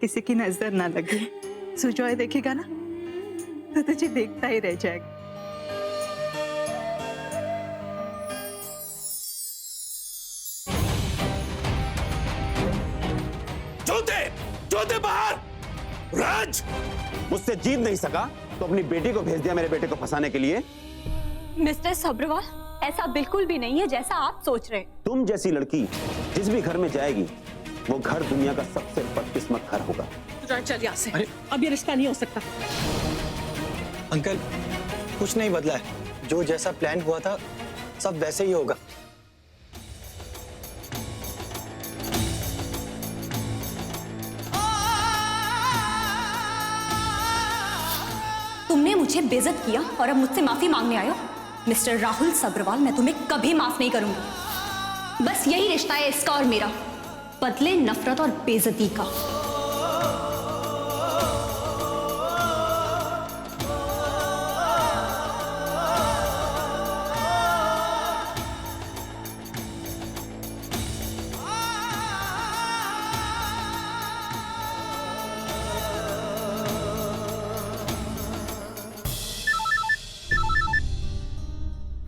किसी की नजर ना लगे। सुजॉय देखेगा ना तो तुझे देखता ही रह जाएगा। जोते बाहर। राज मुझसे जीत नहीं सका तो अपनी बेटी को भेज दिया मेरे बेटे को फंसाने के लिए। मिस्टर सब्रवाल, ऐसा बिल्कुल भी नहीं है जैसा आप सोच रहे हैं। तुम जैसी लड़की जिस भी घर में जाएगी वो घर दुनिया का सबसे बदकिस्मत घर होगा। चल यहाँ से। अरे अब ये रिश्ता नहीं हो सकता। अंकल कुछ नहीं बदला है, जो जैसा प्लान हुआ था सब वैसे ही होगा। तुमने मुझे बेइज्जत किया और अब मुझसे माफी मांगने आए हो। मिस्टर राहुल सब्रवाल, मैं तुम्हें कभी माफ नहीं करूंगी। बस यही रिश्ता है इसका और मेरा, बदले नफरत और बेइज्जती का।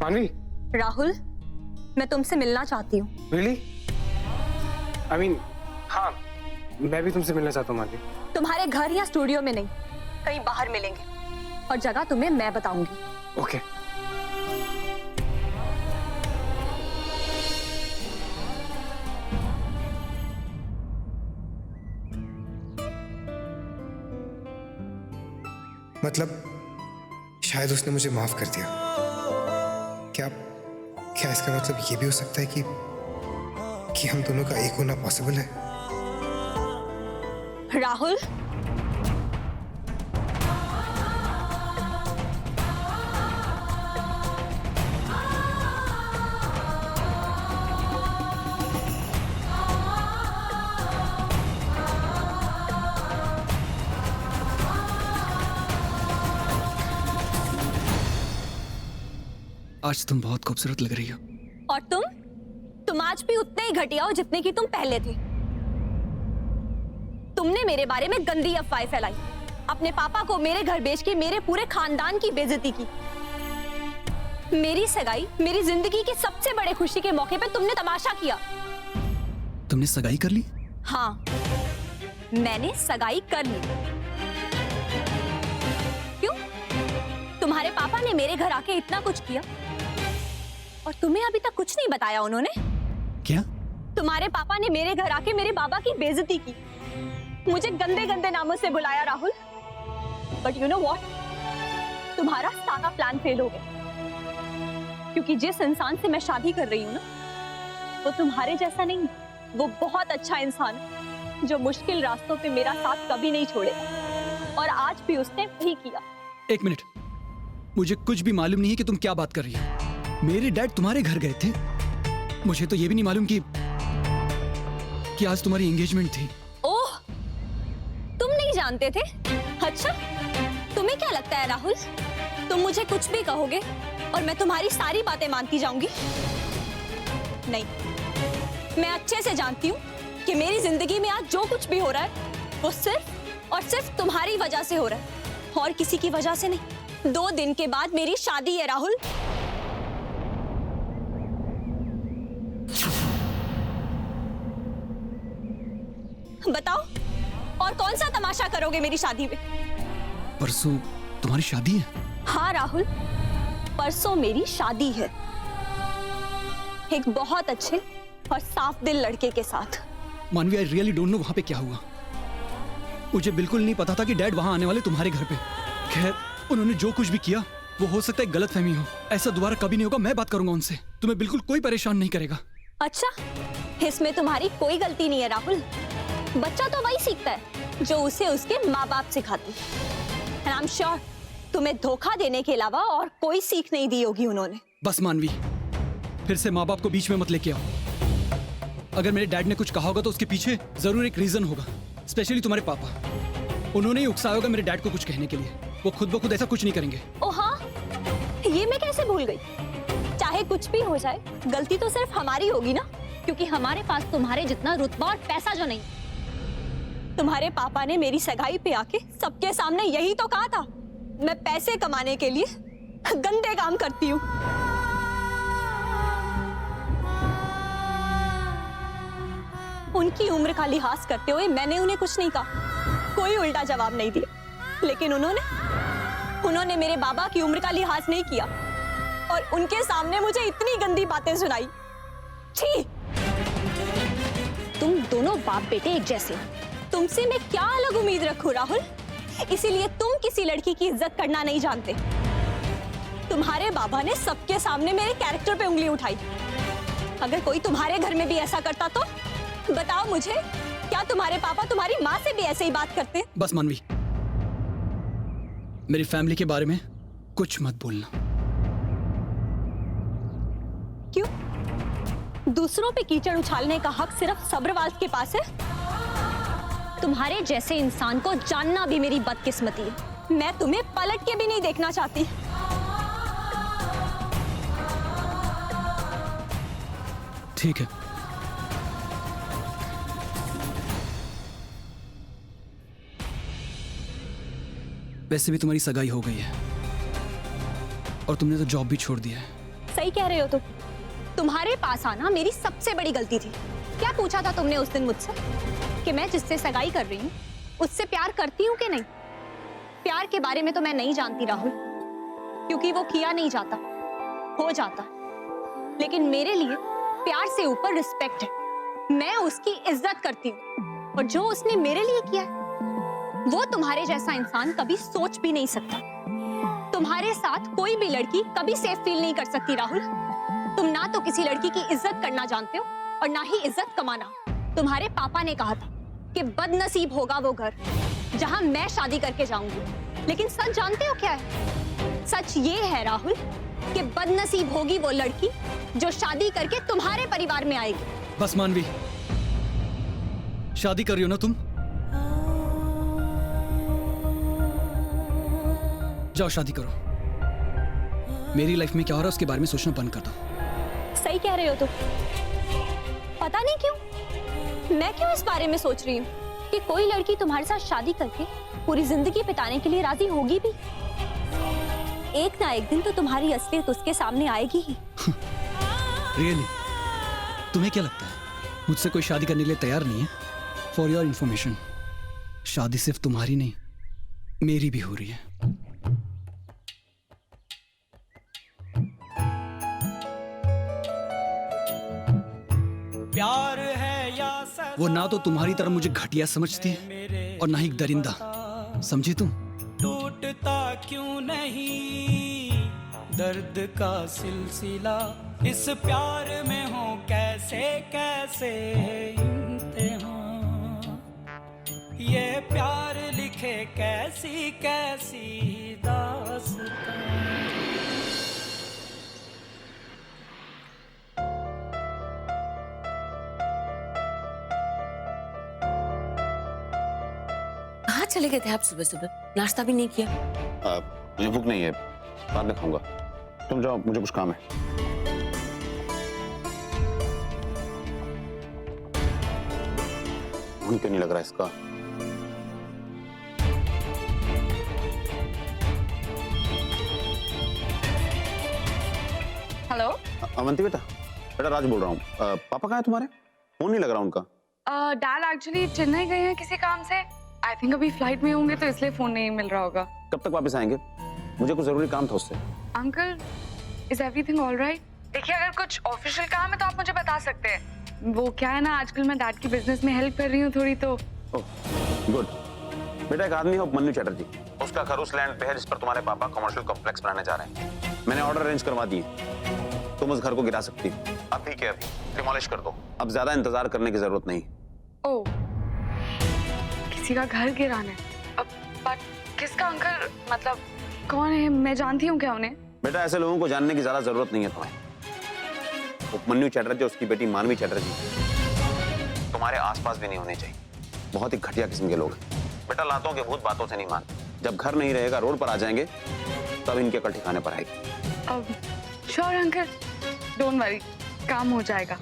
मानवी। राहुल, मैं तुमसे मिलना चाहती हूँ। रियली? आई मीन, हाँ मैं भी तुमसे मिलना चाहता हूँ मानवी। तुम्हारे घर या स्टूडियो में नहीं, कहीं बाहर मिलेंगे और जगह तुम्हें मैं बताऊंगी। ओके। मतलब शायद उसने मुझे माफ कर दिया। क्या इसका मतलब ये भी हो सकता है कि हम दोनों का एक होना पॉसिबल है? राहुल, आज तुम बहुत खूबसूरत लग रही हो। और तुम आज भी उतने ही घटिया हो जितने की तुम पहले थे। तुमने मेरे बारे में गंदी अफवाहें फैलाई, अपने पापा को मेरे घर बेच के मेरे पूरे खानदान की बेइज्जती की। मेरी सगाई, मेरी जिंदगी की सबसे बड़े खुशी के मौके पे तुमने तमाशा किया। तुमने सगाई कर ली? हाँ, मैंने सगाई कर ली। क्यों? तुम्हारे पापा ने मेरे घर आके इतना कुछ किया और तुम्हें अभी तक कुछ नहीं बताया उन्होंने? क्या? तुम्हारे पापा ने मेरे घर आके मेरे बाबा की बेइज्जती की, मुझे गंदे गंदे नामों से बुलाया Rahul. But you know what, तुम्हारा सारा प्लान फेल हो गया। क्योंकि जिस इंसान से मैं शादी कर रही हूँ ना, वो तुम्हारे जैसा नहीं, वो बहुत अच्छा इंसान है जो मुश्किल रास्तों पे मेरा साथ कभी नहीं छोड़ेगा। और आज भी उसने वही किया। एक मिनट, मुझे कुछ भी मालूम नहीं है कि तुम क्या बात कर रही हो। मेरे डैड तुम्हारे घर गए थे, मुझे तो ये भी नहीं मालूम कि आज तुम्हारी एंगेजमेंट थी। ओह, तुम नहीं जानते थे? अच्छा, तुम्हें क्या लगता है राहुल, तुम मुझे कुछ भी कहोगे और मैं तुम्हारी सारी बातें मानती जाऊंगी? नहीं, मैं अच्छे से जानती हूँ कि मेरी जिंदगी में आज जो कुछ भी हो रहा है वो सिर्फ और सिर्फ तुम्हारी वजह से हो रहा है और किसी की वजह से नहीं। 2 दिन के बाद मेरी शादी है राहुल। बताओ, और कौन सा तमाशा करोगे मेरी शादी में? परसों तुम्हारी शादी है? हाँ राहुल, परसों मेरी शादी है, एक बहुत अच्छे और साफ दिल लड़के के साथ। मानवी, आई रियली डोंट नो वहां पे क्या हुआ। मुझे बिल्कुल नहीं पता था कि डैड वहां आने वाले तुम्हारे घर पे। खैर, उन्होंने जो कुछ भी किया वो हो सकता है गलतफहमी हो। ऐसा दोबारा कभी नहीं होगा, मैं बात करूंगा उनसे। तुम्हें बिल्कुल कोई परेशान नहीं करेगा। अच्छा, इसमें तुम्हारी कोई गलती नहीं है राहुल। बच्चा तो वही सीखता है जो उसे उसके माँ बाप सिखाते हैं। And I'm sure तुम्हें धोखा देने के अलावा और कोई सीख नहीं दी होगी उन्होंने। बस मानवी, फिर से माँ बाप को बीच में मत लेके आओ। अगर मेरे डैड ने कुछ कहा होगा तो उसके पीछे जरूर एक रीजन होगा। स्पेशली तुम्हारे पापा, उन्होंने ही उकसाया होगा मेरे डैड को कुछ कहने के लिए। वो खुद ब खुद ऐसा कुछ नहीं करेंगे। ओ हाँ, ये मैं कैसे भूल गई। चाहे कुछ भी हो जाए, गलती तो सिर्फ हमारी होगी ना, क्योंकि हमारे पास तुम्हारे जितना रुतबा और पैसा जो नहीं। तुम्हारे पापा ने मेरी सगाई पे आके सबके सामने यही तो कहा था, मैं पैसे कमाने के लिए गंदे काम करती हूँ। उनकी उम्र का लिहाज करते हुए मैंने उन्हें कुछ नहीं कहा, कोई उल्टा जवाब नहीं दिया, लेकिन उन्होंने मेरे बाबा की उम्र का लिहाज नहीं किया और उनके सामने मुझे इतनी गंदी बातें सुनाई। छी! तुम दोनों बाप बेटे एक जैसे हो। तुमसे मैं क्या अलग उम्मीद रखूं राहुल? इसीलिए तुम किसी लड़की की इज्जत करना नहीं जानते। तुम्हारे बाबा ने सबके सामने मेरे कैरेक्टर पे उंगली उठाई। अगर कोई तुम्हारे घर में भी ऐसा करता तो बताओ मुझे, क्या तुम्हारे पापा तुम्हारी माँ से भी ऐसे ही बात करते? बस मानवी, मेरी फैमिली के बारे में कुछ मत बोलना। क्यों? दूसरों पे कीचड़ उछालने का हक सिर्फ सब्रवाल के पास है? तुम्हारे जैसे इंसान को जानना भी मेरी बदकिस्मती है। मैं तुम्हें पलट के भी नहीं देखना चाहती। ठीक है, वैसे भी तुम्हारी सगाई हो गई है और तुमने तो जॉब भी छोड़ दिया है। सही कह रहे हो तुम। तुम्हारे पास आना मेरी सबसे बड़ी गलती थी। क्या पूछा था तुमने उस दिन मुझसे कि मैं जिससे सगाई कर रही हूँ उससे प्यार करती हूँ कि नहीं? प्यार के बारे में तो मैं नहीं जानती राहुल, क्योंकि वो किया नहीं जाता, हो जाता। लेकिन मेरे लिए प्यार से ऊपर रिस्पेक्ट है। मैं उसकी इज्जत करती हूँ और जो उसने मेरे लिए किया है वो तुम्हारे जैसा इंसान कभी सोच भी नहीं सकता। तुम्हारे साथ कोई भी लड़की कभी सेफ फील नहीं कर सकती राहुल। तुम ना तो किसी लड़की की इज्जत करना जानते हो और ना ही इज्जत कमाना। तुम्हारे पापा ने कहा था कि बदनसीब होगा वो घर जहां मैं शादी करके जाऊंगी, लेकिन सच जानते हो क्या है? सच ये है राहुल कि बदनसीब होगी वो लड़की जो शादी करके तुम्हारे परिवार में आएगी। बस मानवी, शादी कर रही हो ना तुम? जाओ शादी करो। मेरी लाइफ में क्या हो रहा है उसके बारे में सोचना बंद कर दो। सही कह रहे हो तुम। पता नहीं क्यों मैं क्यों इस बारे में सोच रही हूँ कि कोई लड़की तुम्हारे साथ शादी करके पूरी जिंदगी बिताने के लिए राजी होगी भी। एक ना एक दिन तो तुम्हारी असलियत उसके सामने आएगी ही। रियली? तुम्हें क्या लगता है मुझसे कोई शादी करने के लिए तैयार नहीं है? फॉर योर इंफॉर्मेशन, शादी सिर्फ तुम्हारी नहीं मेरी भी हो रही है। प्यार है या वो ना तो तुम्हारी तरह मुझे घटिया समझती है और ना ही दरिंदा, समझी तुम? टूटता क्यों नहीं दर्द का सिलसिला, इस प्यार में हो कैसे कैसे इम्तिहान, ये प्यार लिखे कैसी कैसी दास्तां। कहाँ चले गए थे आप सुबह सुबह? नाश्ता भी नहीं किया? मुझे भूख नहीं है, बाद में खाऊंगा। तुम जाओ, मुझे कुछ काम है। भूख क्यों नहीं लग रहा इसका? हेलो अवंती बेटा, राज बोल रहा हूँ। पापा कहाँ है तुम्हारे? फोन नहीं लग रहा उनका। डैड एक्चुअली चेन्नई गए हैं किसी काम से। आई थिंक अभी फ्लाइट में होंगे तो इसलिए फोन नहीं मिल रहा होगा। कब तक वापस आएंगे? मुझे कुछ जरूरी काम था उससे। Uncle, is everything all right? देखिए, अगर कुछ ऑफिशियल काम है तो आप मुझे बता सकते हैं। वो क्या है ना, आजकल मैं डैड की बिजनेस में हेल्प कर रही हूँ थोड़ी तो। गुड बेटा, एक आदमी है मन्नू चैटर्जी, उसका घर उस लैंड पे है जिस पर तुम्हारे पापा कमर्शियल कॉम्प्लेक्स बनाने जा रहे हैं। मैंने ऑर्डर अरेंज करवा दिए, तुम उस घर को गिरा सकती हो। अभी के अभी डिमोलिश कर दो, अब ज्यादा इंतजार करने की जरूरत नहीं। ओ, किसी का घर गिराना है? बट किसका अंकल? मतलब कौन है? मैं जानती हूँ क्या उन्हें? बेटा, ऐसे लोगों को जानने की ज्यादा जरूरत नहीं है तुम्हें। उपमन्यु चैटर्जी, उसकी बेटी मानवी चैटर्जी तुम्हारे आसपास भी नहीं होने चाहिए। बहुत ही घटिया किस्म के लोग हैं। बेटा, लातों के भूत बातों से नहीं मान। जब घर नहीं रहेगा, रोड पर आ जाएंगे, तब इनके अकल ठिकाने पर आएगी। श्योर अंकल, डोंट वरी, काम हो जाएगा।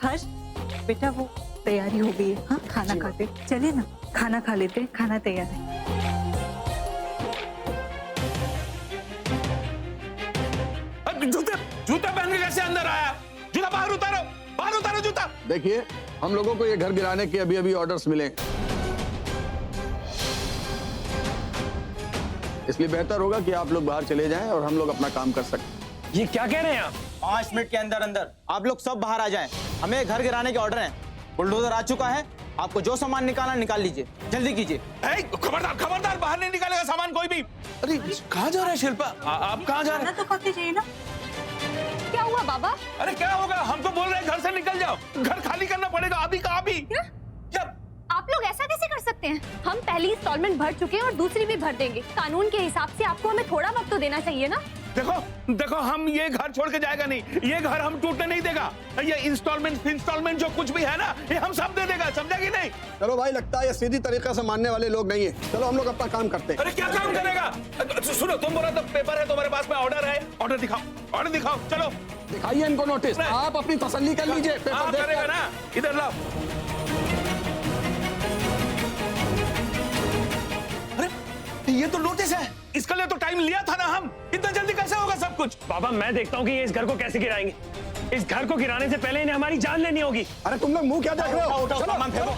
हर्ष बेटा वो तैयारी हो गई है, हाँ खाना खाते चलिए ना, खाना खा लेते, खाना तैयार है। जूते जूते पहन के कैसे अंदर आया? जूता बाहर उतारो जूता। देखिए, हम लोगों को ये घर गिराने के अभी अभी ऑर्डर्स मिले, इसलिए बेहतर होगा कि आप लोग बाहर चले जाएं और हम लोग अपना काम कर सकते। ये क्या कह रहे हैं आप? 5 मिनट के अंदर अंदर आप लोग सब बाहर आ जाएं। हमें घर गिराने के ऑर्डर हैं। बुलडोजर आ चुका है, आपको जो सामान निकालना निकाल लीजिए, जल्दी कीजिए। खबरदार बाहर नहीं निकालेगा सामान कोई भी। अरे कहाँ जा रहा है शिल्पा? आप कहाँ जा रहे हैं? तो खाते जाइए ना। क्या हुआ बाबा? अरे क्या होगा? हम तो बोल रहे हैं घर से निकल जाओ, घर खाली करना पड़ेगा अभी का अभी। जब आप लोग ऐसा कैसे कर सकते हैं? हम पहली इंस्टॉलमेंट भर चुके हैं और दूसरी भी भर देंगे। कानून के हिसाब से आपको हमें थोड़ा वक्त तो देना चाहिए ना। देखो हम ये घर छोड़ के जाएगा नहीं, ये घर हम टूटने नहीं देगा। ये इंस्टॉलमेंट जो कुछ भी है ना, ये हम सब दे देगा, समझा कि नहीं? चलो भाई, लगता है ये सीधी तरीके से मानने वाले लोग नहीं है। चलो हम लोग अपना काम करते हैं। अरे क्या काम करेगा? सुनो, तुम बोला तो पेपर है तुम्हारे पास में, ऑर्डर है, ऑर्डर दिखाओ, चलो दिखाइए इनको नोटिस। आप अपनी तसल्ली कर लीजिए। पेपर करेगा ना, इधर लाओ। अरे ये तो नोटिस है, इसके लिए तो टाइम लिया था ना हम। इतना जल्दी कैसे होगा सब कुछ? बाबा मैं देखता हूँ कि ये इस घर को कैसे गिराएंगे। इस घर को गिराने से पहले इन्हें हमारी जान लेनी होगी। अरे तुम लोग मुंह क्या देख रहे हो? उठाओ, सामान फेंको।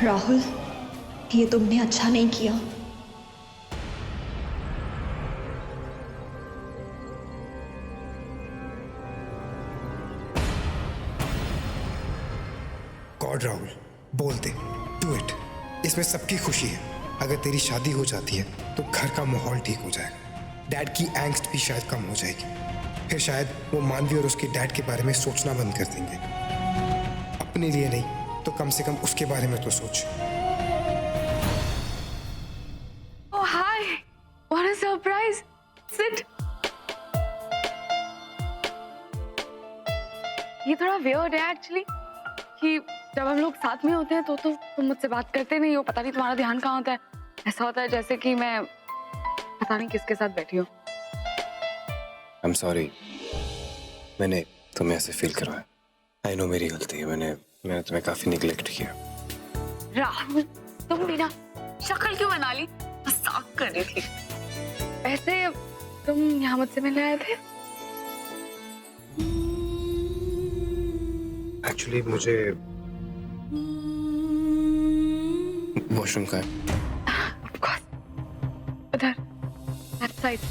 राहुल, ये तुमने अच्छा नहीं किया। गॉड राहुल, बोल दे, डू इट। इसमें सबकी खुशी है। अगर तेरी शादी हो जाती है तो घर का माहौल ठीक हो जाएगा, डैड की एंग्स्ट भी शायद कम हो जाएगी। फिर शायद वो मानवी और उसके डैड के बारे में सोचना बंद कर देंगे। अपने लिए नहीं तो कम से कम उसके बारे में तो सोच। Oh hi, what a surprise. Sit. ये थोड़ा weird है एक्चुअली कि जब हम लोग साथ में होते हैं तो तुम मुझसे बात करते नहीं हो, पता नहीं तुम्हारा ध्यान कहाँ होता है। ऐसा होता है जैसे कि मैं पता नहीं किसके साथ बैठी हूँ। I'm sorry, मैंने तुम्हें ऐसे फील करवाया। I know मेरी गलती है, मैंने तुम्हें काफी निगलेक्ट किया। राहुल, तुम भी ना शक्ल क्यों बना ली? मजाक कर रही थी। ऐसे तुम यहाँ मुझसे मिलने आए थे? एक्चुअली मुझे वॉशरूम का है। Of course. उधर, that side.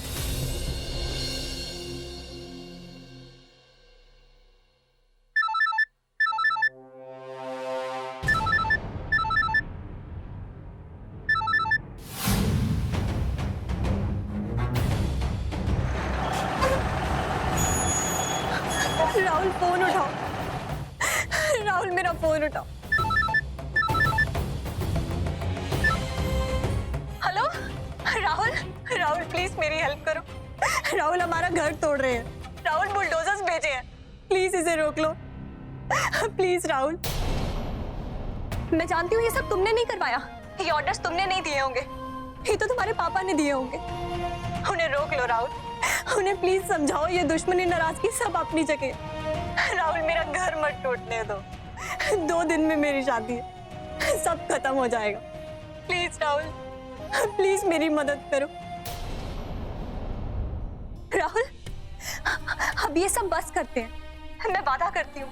राहुल फोन उठाओ। राहुल मेरा फोन उठाओ। हेलो राहुल, राहुल प्लीज मेरी हेल्प करो। राहुल हमारा घर तोड़ रहे हैं। राहुल बुलडोजर्स भेजे हैं, प्लीज इसे रोक लो प्लीज राहुल। मैं जानती हूँ ये सब तुमने नहीं करवाया, ये ऑर्डर्स तुमने नहीं दिए होंगे, ये तो तुम्हारे पापा ने दिए होंगे। उन्हें रोक लो राहुल, उन्हें प्लीज समझाओ ये दुश्मनी नाराजगी सब अपनी जगह। राहुल मेरा घर मत टूटने दो, 2 दिन में मेरी शादी है, सब खत्म हो जाएगा। प्लीज राहुल, प्लीज मेरी मदद करो। राहुल अब ये सब बस करते हैं, मैं वादा करती हूँ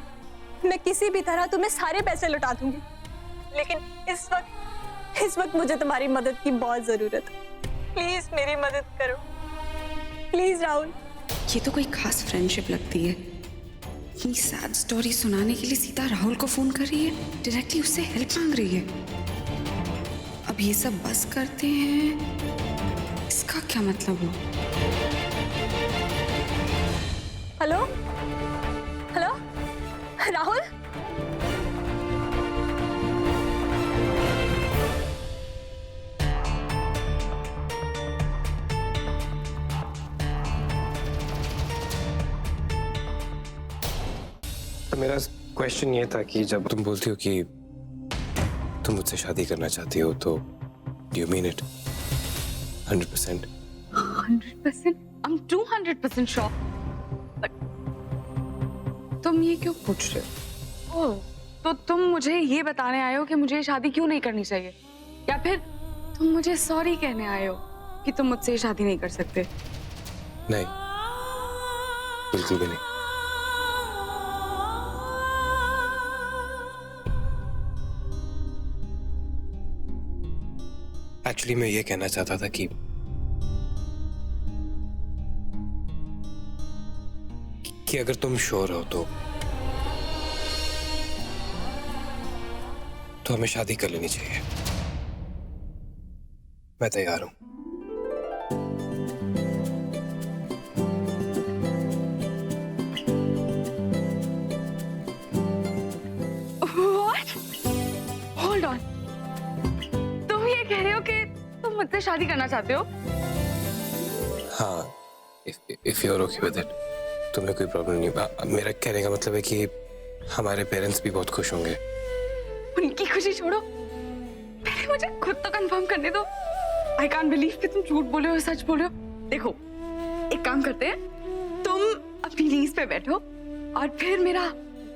मैं किसी भी तरह तुम्हें सारे पैसे लौटा दूंगी, लेकिन इस वक्त मुझे तुम्हारी मदद की बहुत जरूरत है। प्लीज मेरी मदद करो, प्लीज राहुल। ये तो कोई खास फ्रेंडशिप लगती है। इतनी सैड स्टोरी सुनाने के लिए सीधा राहुल को फोन कर रही है, डायरेक्टली उससे हेल्प मांग रही है। अब ये सब बस करते हैं, इसका क्या मतलब हुआ? हेलो हेलो राहुल, तो मेरा मेरा क्वेश्चन ये था कि जब तुम बोलती हो कि तुम मुझसे शादी करना चाहती हो तो do you mean it 100%? 100%? I'm 200% sure. But तुम ये क्यों पूछ रहे हो? ओह, तो तुम मुझे ये बताने आए हो कि मुझे शादी क्यों नहीं करनी चाहिए, या फिर तुम मुझे सॉरी कहने आए हो कि तुम मुझसे शादी नहीं कर सकते? नहीं, बिल्कुल भी नहीं। एक्चुअली मैं ये कहना चाहता था कि अगर तुम श्योर हो तो हमें शादी कर लेनी चाहिए। मैं तैयार हूं। What? Hold on. तुम ये कह रहे हो कि तुम मुझसे शादी करना चाहते हो? हाँ, if you're okay with it, तुम्हें कोई प्रॉब्लम नहीं। मेरा कहने का मतलब है कि हमारे पेरेंट्स भी बहुत खुश होंगे। उनकी खुशी छोड़ो, पहले मुझे खुद तो कंफर्म करने दो। I can't believe कि तुम झूठ बोले हो सच बोले हो। देखो, एक काम करते हैं, तुम अपनी नीज पे बैठो और फिर मेरा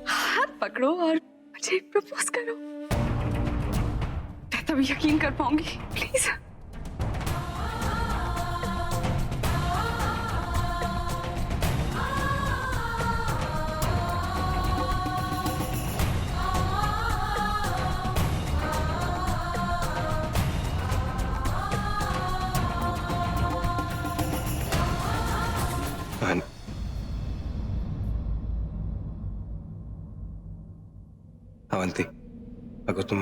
हाथ पकड़ो और मुझे प्रपोज करो। मैं तब यकीन कर पाऊंगी। प्लीज। अवंती, अगर तुम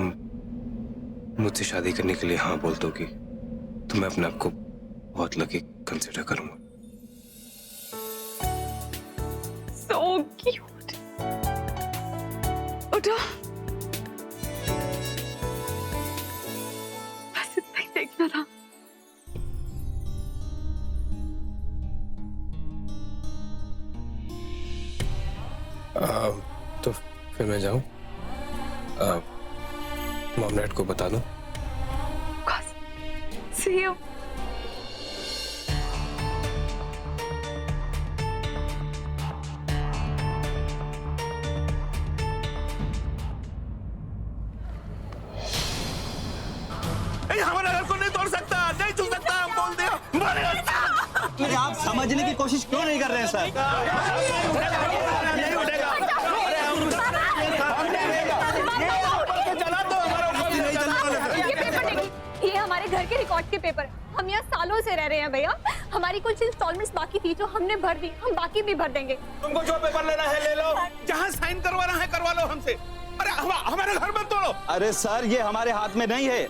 मुझसे शादी करने के लिए हाँ बोल दोगी तो मैं अपने आप को बहुत लकी कंसिडर करूंगा। So cute. उठो। बस इतना ही देखना था। तो फिर मैं जाऊं? मॉम डैड को बता दूं? See you. हमारा घर को नहीं तोड़ सकता, नहीं छू सकता, हम बोल दिया। आप समझने की कोशिश क्यों नहीं कर रहे हैं सर? ये हमारे घर के रिकॉर्ड के पेपर हैं। हम यहाँ सालों से रह रहे हैं भैया। हमारी कुछ इंस्टॉलमेंट्स बाकी थी जो हमने भर दी, हम बाकी भी भर देंगे। तुमको जो पेपर लेना है ले लो, जहाँ साइन करवाना है करवा लो हमसे। अरे हमारे घर मत तोड़ो। अरे सर, ये हमारे हाथ में नहीं है,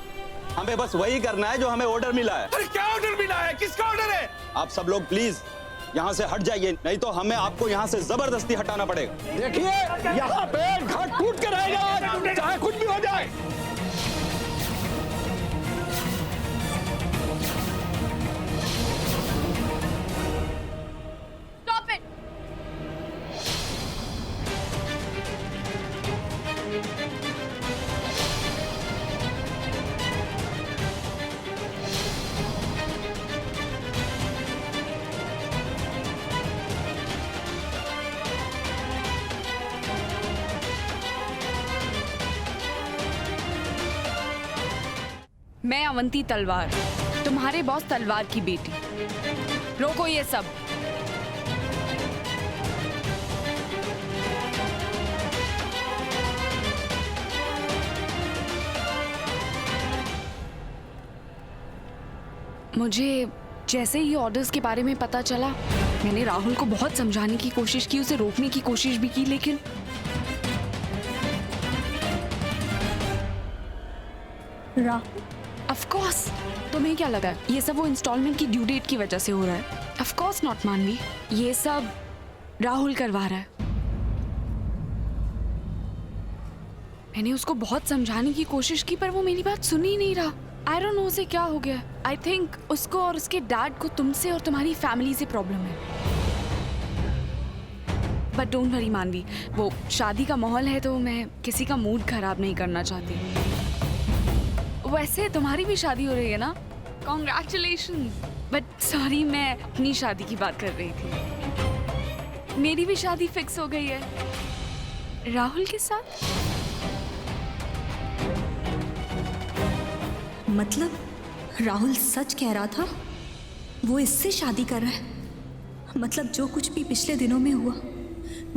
हमें बस वही करना है जो हमें ऑर्डर मिला है। अरे क्या ऑर्डर मिला है? किसका ऑर्डर है? आप सब लोग प्लीज यहाँ से हट जाइए, नहीं तो हमें आपको यहाँ से जबरदस्ती हटाना पड़ेगा। देखिए, यहाँ पे घर टूट के रहेगा, चाहे कुछ भी हो जाए। Stop it. मैं अवंती तलवार, तुम्हारे बॉस तलवार की बेटी। रोको ये सब। मुझे जैसे ही ऑर्डर्स के बारे में पता चला, मैंने राहुल को बहुत समझाने की कोशिश की, उसे रोकने की कोशिश भी की, लेकिन राहुल, ऑफ कोर्स, तुम्हें क्या लगा ये सब वो इंस्टॉलमेंट की ड्यू डेट की वजह से हो रहा है? ऑफ कोर्स नॉट मानवी, ये सब राहुल करवा रहा है। मैंने उसको बहुत समझाने की कोशिश की पर वो मेरी बात सुन ही नहीं रहा। आई डोंट नो उसे क्या हो गया। आई थिंक उसको और उसके डैड को तुमसे और तुम्हारी फैमिली से प्रॉब्लम है। बट डोंट वरी मानवी, वो शादी का माहौल है तो मैं किसी का मूड खराब नहीं करना चाहती। वैसे तुम्हारी भी शादी हो रही है ना? कॉन्ग्रेचुलेशन। बट सॉरी, मैं अपनी शादी की बात कर रही थी। मेरी भी शादी फिक्स हो गई है राहुल के साथ। मतलब राहुल सच कह रहा था? वो इससे शादी कर रहा है? मतलब जो कुछ भी पिछले दिनों में हुआ,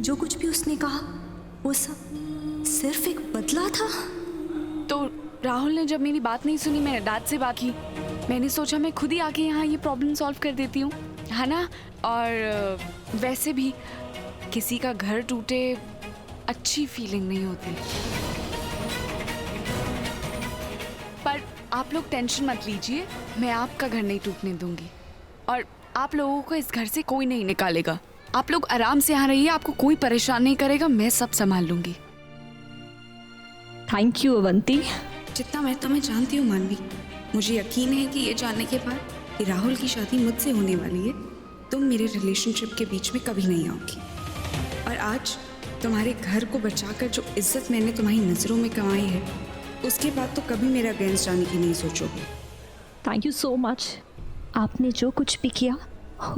जो कुछ भी उसने कहा, वो सब सिर्फ एक बदला था? तो राहुल ने जब मेरी बात नहीं सुनी, मैंने डैड से बात की। मैंने सोचा मैं खुद ही आके यहाँ ये प्रॉब्लम सॉल्व कर देती हूँ, है ना? और वैसे भी किसी का घर टूटे अच्छी फीलिंग नहीं होती। पर आप लोग टेंशन मत लीजिए, मैं आपका घर नहीं टूटने दूंगी और आप लोगों को इस घर से कोई नहीं निकालेगा। आप लोग आराम से यहाँ रहिए, आपको कोई परेशान नहीं करेगा, मैं सब संभाल लूंगी। Thank you Avanti. जितना मैं तुम्हें जानती हूँ मानवी, मुझे यकीन है कि ये जानने के बाद कि राहुल की शादी मुझसे होने वाली है, तुम मेरे रिलेशनशिप के बीच में कभी नहीं आओगी। और आज तुम्हारे घर को बचाकर जो इज्जत मैंने तुम्हारी नज़रों में कमाई है, उसके बाद तो कभी मेरा अगेंस्ट जाने की नहीं सोचोगे। Thank you so much. आपने जो कुछ भी किया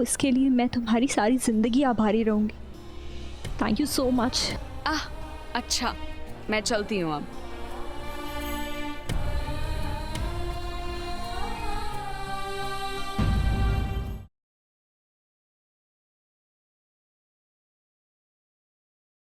उसके लिए मैं तुम्हारी सारी जिंदगी आभारी रहूंगी। Thank you so much. अच्छा, मैं चलती हूँ अब।